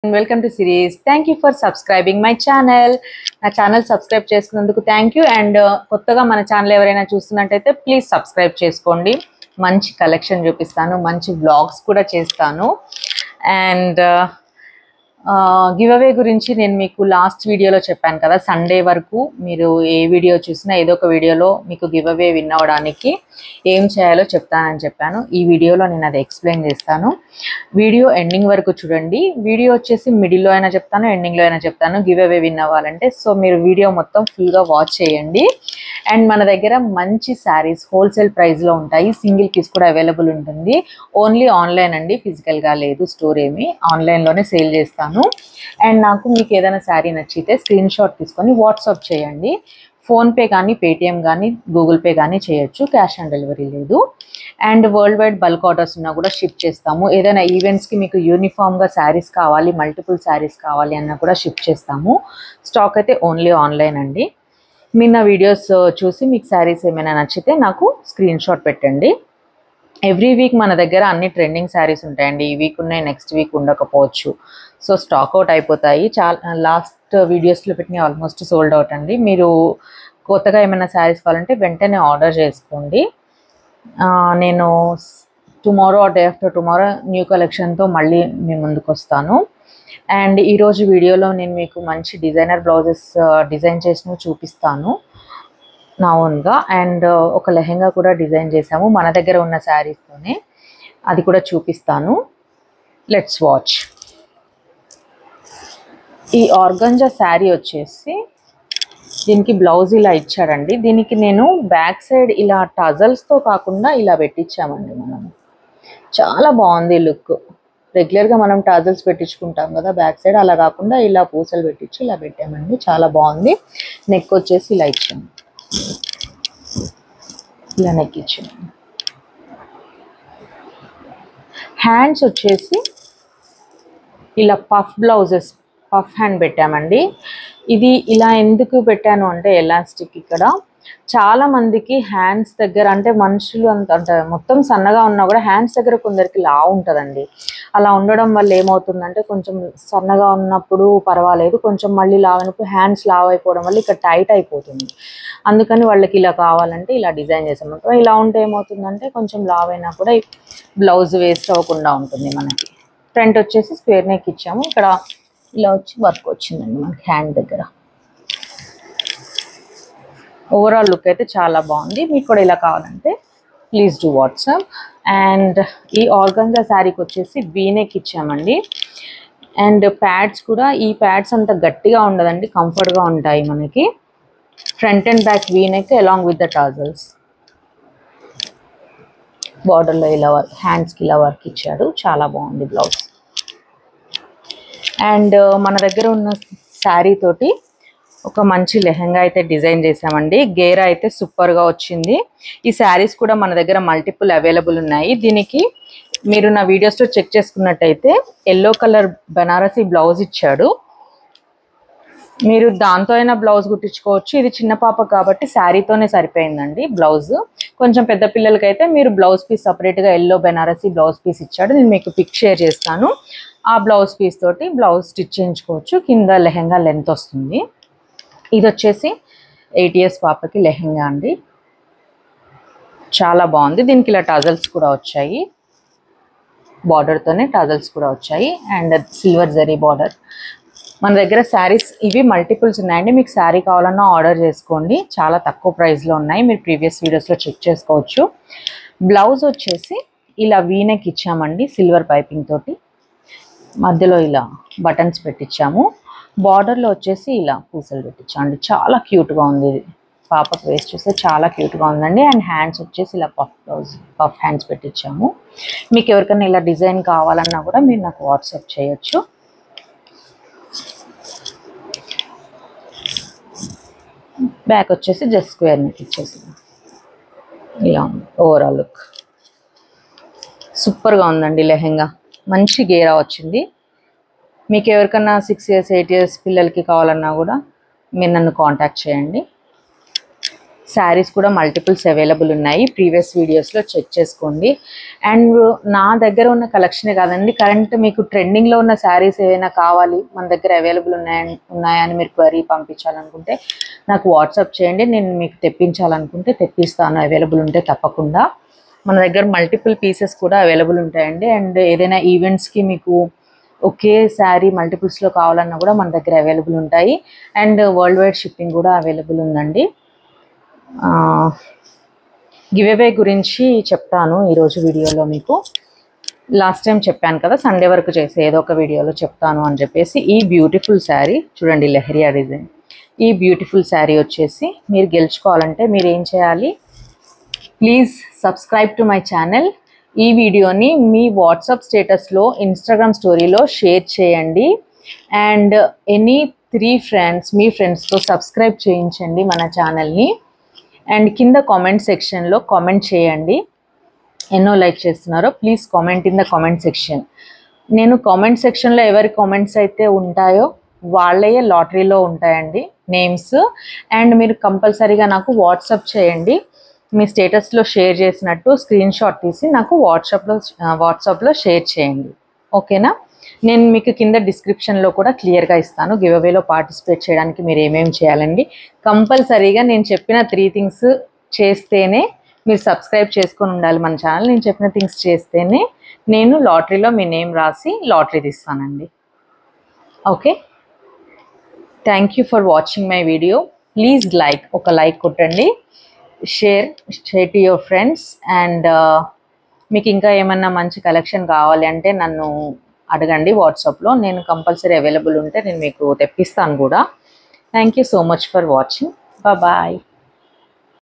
Welcome to series. Thank you for subscribing my channel. నా channel subscribe చేసుకున్నందుకు thank you. And కొత్తగా మన channel ఎవరైనా చూస్తున్నట్టయితే ప్లీజ్ సబ్స్క్రైబ్ చేసుకోండి. మంచి కలెక్షన్ చూపిస్తాను, మంచి వ్లాగ్స్ కూడా చేస్తాను. అండ్ గివ్ అవే గురించి నేను మీకు లాస్ట్ వీడియోలో చెప్పాను కదా, సండే వరకు మీరు ఏ వీడియో చూసినా ఏదో ఒక వీడియోలో మీకు గివ్ అవే విన్ అవ్వడానికి ఏం చేయాలో చెప్తానని చెప్పాను. ఈ వీడియోలో నేను అది ఎక్స్ప్లెయిన్ చేస్తాను. వీడియో ఎండింగ్ వరకు చూడండి. వీడియో వచ్చేసి మిడిల్లో అయినా చెప్తాను, ఎండింగ్లో అయినా చెప్తాను గివ్ అవే విన్ అవ్వాలంటే. సో మీరు వీడియో మొత్తం ఫుల్గా వాచ్ చేయండి. అండ్ మన దగ్గర మంచి శారీస్ హోల్సేల్ ప్రైస్లో ఉంటాయి. సింగిల్ పీస్ కూడా అవైలబుల్ ఉంటుంది. ఓన్లీ ఆన్లైన్ అండి, ఫిజికల్గా లేదు స్టోర్ ఏమి. ఆన్లైన్లోనే సేల్ చేస్తాను. అండ్ నాకు మీకు ఏదైనా శారీ నచ్చితే స్క్రీన్ షాట్ తీసుకొని వాట్సాప్ చేయండి. ఫోన్పే కానీ, పేటిఎం కానీ, గూగుల్ పే కానీ చేయొచ్చు. క్యాష్ ఆన్ డెలివరీ లేదు. And world wide bulk orders ఉన్నా కూడా షిప్ చేస్తాము. ఏదైనా ఈవెంట్స్కి మీకు యూనిఫామ్గా శారీస్ కావాలి, మల్టిపుల్ శారీస్ కావాలి అన్నా కూడా షిప్ చేస్తాము. స్టాక్ అయితే ఓన్లీ ఆన్లైన్ అండి. మీరు నా వీడియోస్ చూసి మీకు శారీస్ ఏమైనా నచ్చితే నాకు స్క్రీన్ షాట్ పెట్టండి. ఎవ్రీ వీక్ మన దగ్గర అన్ని ట్రెండింగ్ శారీస్ ఉంటాయండి. ఈ వీక్ ఉన్నాయి, నెక్స్ట్ వీక్ ఉండకపోవచ్చు. సో స్టాక్ అవుట్ అయిపోతాయి. చాలా లాస్ట్ వీడియోస్లో పెట్టిన ఆల్మోస్ట్ సోల్డ్ అవుట్ అండి. మీరు కొత్తగా ఏమైనా శారీస్ కావాలంటే వెంటనే ఆర్డర్ చేసుకోండి. నేను tomorrow or day after tomorrow new కలెక్షన్తో మళ్ళీ మీ ముందుకు వస్తాను. అండ్ ఈరోజు వీడియోలో నేను మీకు మంచి డిజైనర్ బ్లౌజెస్ డిజైన్ చేసినవి చూపిస్తాను నా ఓన్గా. అండ్ ఒక లెహెంగా కూడా డిజైన్ చేసాము మన దగ్గర ఉన్న శారీస్తోనే, అది కూడా చూపిస్తాను. Let's watch. ఈ ఆర్గంజా శారీ వచ్చేసి దీనికి బ్లౌజ్ ఇలా ఇచ్చాడండి. దీనికి నేను బ్యాక్ సైడ్ ఇలా టజల్స్తో కాకుండా ఇలా పెట్టించామండి. మనం చాలా బాగుంది లుక్. రెగ్యులర్గా మనం టజల్స్ పెట్టించుకుంటాం కదా బ్యాక్ సైడ్, అలా కాకుండా ఇలా పూసలు పెట్టించి ఇలా పెట్టామండి. చాలా బాగుంది. నెక్ వచ్చేసి ఇలా ఇచ్చాము, ఇలా నెక్ ఇచ్చాము. హ్యాండ్స్ వచ్చేసి ఇలా పఫ్ బ్లౌజెస్, పఫ్ హ్యాండ్ పెట్టామండి. ఇది ఇలా ఎందుకు పెట్టాను అంటే ఎలాస్టిక్ ఇక్కడ చాలా మందికి హ్యాండ్స్ దగ్గర అంటే మనుషులు అంటే మొత్తం సన్నగా ఉన్నా కూడా హ్యాండ్స్ దగ్గర కొందరికి లావు ఉంటుందండి. అలా ఉండడం వల్ల ఏమవుతుందంటే కొంచెం సన్నగా ఉన్నప్పుడు పర్వాలేదు, కొంచెం మళ్ళీ లావు అయినప్పుడు హ్యాండ్స్ లావ్ అయిపోవడం వల్ల ఇక్కడ టైట్ అయిపోతుంది. అందుకని వాళ్ళకి ఇలా కావాలంటే ఇలా డిజైన్ చేసాము. ఇలా ఉంటే ఏమవుతుందంటే కొంచెం లావ్ అయినా కూడా బ్లౌజ్ వేస్ట్ అవ్వకుండా ఉంటుంది మనకి. ఫ్రంట్ వచ్చేసి స్క్వేర్ నెక్ ఇచ్చాము. ఇక్కడ ఇలా వచ్చి వర్క్ వచ్చిందండి మనకి హ్యాండ్ దగ్గర. ఓవరాల్ లుక్ అయితే చాలా బాగుంది. మీకు కూడా ఇలా కావాలంటే ప్లీజ్ డూ వాట్సాప్. అండ్ ఈ ఆర్గంజా శారీకి వచ్చేసి వీనెక్ ఇచ్చామండి. అండ్ ప్యాడ్స్ కూడా, ఈ ప్యాడ్స్ అంత గట్టిగా ఉండదండి, కంఫర్ట్గా ఉంటాయి మనకి. Front and back V-neck along with the tassels. బార్డర్లో ఇలా వర్క్, హ్యాండ్స్కి ఇలా వర్క్ ఇచ్చాడు. చాలా బాగుంది బ్లౌజ్. అండ్ మన దగ్గర ఉన్న శారీ తోటి ఒక మంచి లెహెంగా అయితే డిజైన్ చేసామండి. గేరా అయితే సూపర్గా వచ్చింది. ఈ శారీస్ కూడా మన దగ్గర మల్టిపుల్ అవైలబుల్ ఉన్నాయి. దీనికి మీరు నా వీడియోస్లో చెక్ చేసుకున్నట్టయితే ఎల్లో కలర్ బనారసీ బ్లౌజ్ ఇచ్చాడు. మీరు దాంతో అయినా బ్లౌజ్ కుట్టించుకోవచ్చు. ఇది చిన్న పాప కాబట్టి శారీతోనే సరిపోయిందండి బ్లౌజ్. కొంచెం పెద్ద పిల్లలకైతే మీరు బ్లౌజ్ పీస్ సపరేట్గా ఎల్లో బెనారసీ బ్లౌజ్ పీస్ ఇచ్చాడు. నేను మీకు పిక్ షేర్ చేస్తాను. ఆ బ్లౌజ్ పీస్ తోటి బ్లౌజ్ స్టిచ్ చేయించుకోవచ్చు. కింద లెహెంగా లెంత్ వస్తుంది. ఇది వచ్చేసి 8 years పాపకి లెహెంగా అండి. చాలా బాగుంది. దీనికి ఇలా టజల్స్ కూడా వచ్చాయి, బార్డర్తోనే టజల్స్ కూడా వచ్చాయి. And silver zari border. మన దగ్గర శారీస్ ఇవి మల్టిపుల్స్ ఉన్నాయండి. మీకు శారీ కావాలన్నా ఆర్డర్ చేసుకోండి. చాలా తక్కువ ప్రైస్లో ఉన్నాయి. మీరు ప్రీవియస్ వీడియోస్లో చెక్ చేసుకోవచ్చు. బ్లౌజ్ వచ్చేసి ఇలా వీనెక్ ఇచ్చామండి, సిల్వర్ పైపింగ్ తోటి. మధ్యలో ఇలా బటన్స్ పెట్టించాము. బార్డర్లో వచ్చేసి ఇలా పూసలు పెట్టించామండి. చాలా క్యూట్గా ఉంది. ఇది పాపకు వేసి చూస్తే చాలా క్యూట్గా ఉందండి. అండ్ హ్యాండ్స్ వచ్చేసి ఇలా పఫ్ హ్యాండ్స్ పెట్టించాము. మీకు ఎవరికైనా ఇలా డిజైన్ కావాలన్నా కూడా మీరు నాకు వాట్సాప్ చేయొచ్చు. బ్యాక్ వచ్చేసి జస్ట్ స్క్వేర్ నెక్ ఇచ్చేసి ఇలా ఉంది. ఓవరాల్ లుక్ సూపర్గా ఉందండి లెహెంగా. మంచి గేరా వచ్చింది. మీకు ఎవరికన్నా 6 years 8 years పిల్లలకి కావాలన్నా కూడా మీరు నన్ను కాంటాక్ట్ చేయండి. శారీస్ కూడా మల్టిపుల్స్ అవైలబుల్ ఉన్నాయి, ప్రీవియస్ వీడియోస్లో చెక్ చేసుకోండి. అండ్ నా దగ్గర ఉన్న కలెక్షనే కాదండి, కరెంట్ మీకు ట్రెండింగ్లో ఉన్న శారీస్ ఏవైనా కావాలి మన దగ్గర అవైలబుల్ ఉన్నాయని మీరు క్వరీ పంపించాలనుకుంటే నాకు వాట్సాప్ చేయండి, నేను మీకు తెప్పించాలనుకుంటే తెప్పిస్తాను, అవైలబుల్ ఉంటే తప్పకుండా. మన దగ్గర మల్టిపుల్ పీసెస్ కూడా అవైలబుల్ ఉంటాయండి. అండ్ ఏదైనా ఈవెంట్స్కి మీకు ఒకే శారీ మల్టిపుల్స్లో కావాలన్నా కూడా మన దగ్గర అవైలబుల్ ఉంటాయి. అండ్ వరల్డ్ వైడ్ షిప్పింగ్ కూడా అవైలబుల్ ఉందండి. గివ్ అవే గురించి చెప్తాను ఈరోజు వీడియోలో. మీకు లాస్ట్ టైం చెప్పాను కదా సండే వరకు చేసే ఏదో ఒక వీడియోలో చెప్తాను అని చెప్పేసి. ఈ బ్యూటిఫుల్ శారీ చూడండి, లెహరియా డిజైన్. ఈ బ్యూటిఫుల్ శారీ వచ్చేసి మీరు గెలుచుకోవాలంటే మీరు ఏం చేయాలి, please subscribe to my channel. ఈ వీడియోని మీ వాట్సాప్ స్టేటస్లో, ఇన్స్టాగ్రామ్ స్టోరీలో షేర్ చేయండి. అండ్ ఎనీ 3 ఫ్రెండ్స్ మీ ఫ్రెండ్స్తో సబ్స్క్రైబ్ చేయించండి మన ఛానల్ని. అండ్ కింద కామెంట్ సెక్షన్లో కామెంట్ చేయండి, ఎన్నో లైక్ చేస్తున్నారో please comment in the comment section. నేను కామెంట్ సెక్షన్లో ఎవరి కామెంట్స్ అయితే ఉంటాయో వాళ్ళే లాటరీలో ఉంటాయండి నేమ్స్. అండ్ మీరు కంపల్సరీగా నాకు వాట్సాప్ చేయండి, మీ స్టేటస్లో షేర్ చేసినట్టు స్క్రీన్ షాట్ తీసి నాకు వాట్సాప్లో షేర్ చేయండి, ఓకేనా. నేను మీకు కింద డిస్క్రిప్షన్లో కూడా క్లియర్గా ఇస్తాను గివ్ అవేలో పార్టిసిపేట్ చేయడానికి మీరు ఏమేమి చేయాలండి. కంపల్సరీగా నేను చెప్పిన 3 థింగ్స్ చేస్తేనే మీరు సబ్స్క్రైబ్ చేసుకొని ఉండాలి మన ఛానల్. నేను చెప్పిన థింగ్స్ చేస్తేనే నేను లాటరీలో మీ నేమ్ రాసి లాటరీ తీస్తానండి, okay. Thank you for watching my video. Please ఒక లైక్ కొట్టండి, share to your friends. And మీకు ఇంకా ఏమన్నా మంచి కలెక్షన్ కావాలి అంటే నన్ను అడగండి వాట్సాప్లో, నేను కంపల్సరీ అవైలబుల్ ఉంటే నేను మీకు తెప్పిస్తాను కూడా. Thank you so much for watching, bye.